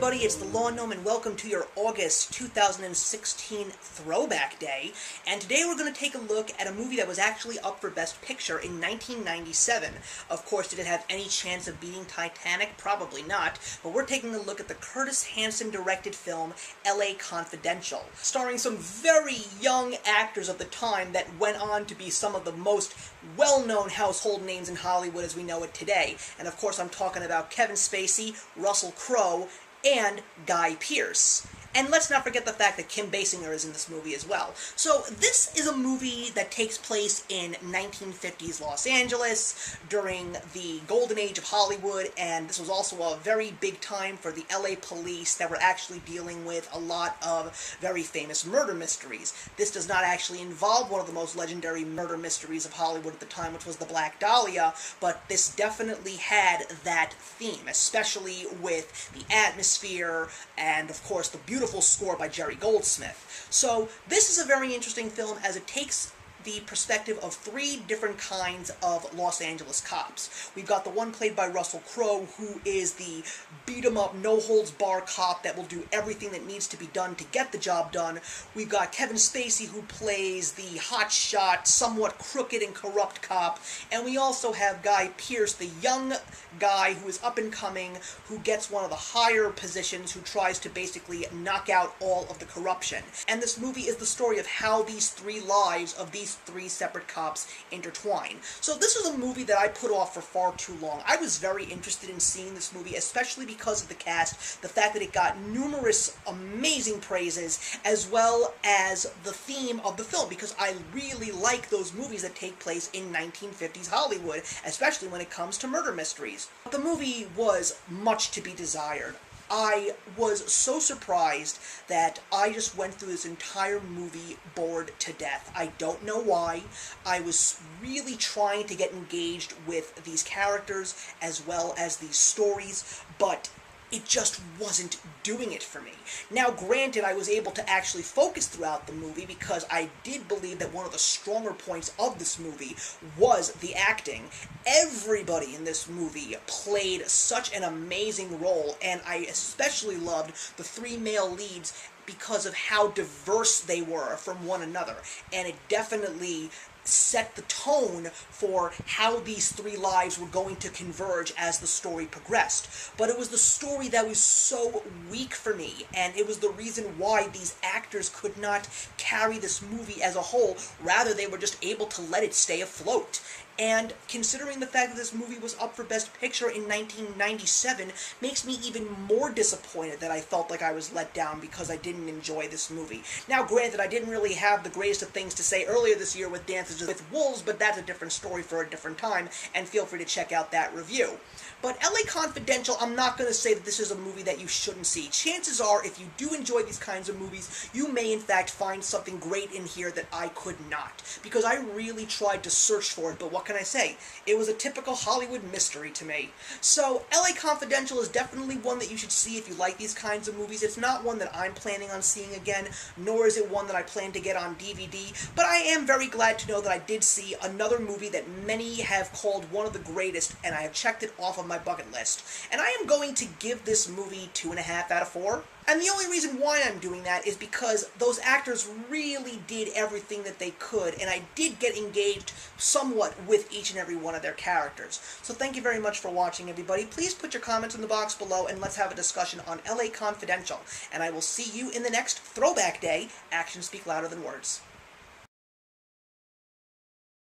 everybody, it's the Law Gnome and welcome to your August 2016 Throwback Day. And today we're going to take a look at a movie that was actually up for Best Picture in 1997. Of course, did it have any chance of beating Titanic? Probably not. But we're taking a look at the Curtis Hanson-directed film L.A. Confidential, starring some very young actors of the time that went on to be some of the most well-known household names in Hollywood as we know it today. And of course, I'm talking about Kevin Spacey, Russell Crowe, and Guy Pearce. And let's not forget the fact that Kim Basinger is in this movie as well. So this is a movie that takes place in 1950s Los Angeles during the golden age of Hollywood, and this was also a very big time for the LA police that were actually dealing with a lot of very famous murder mysteries. This does not actually involve one of the most legendary murder mysteries of Hollywood at the time, which was the Black Dahlia, but this definitely had that theme, especially with the atmosphere and, of course, the beautiful score by Goldsmith. So this is a very interesting film as it takes the perspective of three different kinds of Los Angeles cops. We've got the one played by Russell Crowe, who is the beat-em-up, no-holds-bar cop that will do everything that needs to be done to get the job done. We've got Kevin Spacey, who plays the hotshot, somewhat crooked and corrupt cop. And we also have Guy Pearce, the young guy who is up-and-coming, who gets one of the higher positions, who tries to basically knock out all of the corruption. And this movie is the story of how these three lives of these three separate cops intertwine. So this was a movie that I put off for far too long. I was very interested in seeing this movie, especially because of the cast, the fact that it got numerous amazing praises, as well as the theme of the film, because I really like those movies that take place in 1950s Hollywood, especially when it comes to murder mysteries. The movie was much to be desired. I was so surprised that I just went through this entire movie bored to death. I don't know why. I was really trying to get engaged with these characters as well as these stories, but it just wasn't doing it for me. Now, granted, I was able to actually focus throughout the movie because I did believe that one of the stronger points of this movie was the acting. Everybody in this movie played such an amazing role, and I especially loved the three male leads because of how diverse they were from one another, and it definitely set the tone for how these three lives were going to converge as the story progressed. But it was the story that was so weak for me, and it was the reason why these actors could not carry this movie as a whole. Rather, they were just able to let it stay afloat. And considering the fact that this movie was up for Best Picture in 1997 makes me even more disappointed that I felt like I was let down because I didn't enjoy this movie. Now, granted, I didn't really have the greatest of things to say earlier this year with Dances with Wolves, but that's a different story for a different time, and feel free to check out that review. But L.A. Confidential, I'm not going to say that this is a movie that you shouldn't see. Chances are, if you do enjoy these kinds of movies, you may in fact find something great in here that I could not. Because I really tried to search for it, but what can I say? It was a typical Hollywood mystery to me. So, L.A. Confidential is definitely one that you should see if you like these kinds of movies. It's not one that I'm planning on seeing again, nor is it one that I plan to get on DVD, but I am very glad to know that I did see another movie that many have called one of the greatest, and I have checked it off of my bucket list. And I am going to give this movie 2.5 out of 4. And the only reason why I'm doing that is because those actors really did everything that they could, and I did get engaged somewhat with each and every one of their characters. So thank you very much for watching, everybody. Please put your comments in the box below, and let's have a discussion on L.A. Confidential. And I will see you in the next Throwback Day. Actions speak louder than words.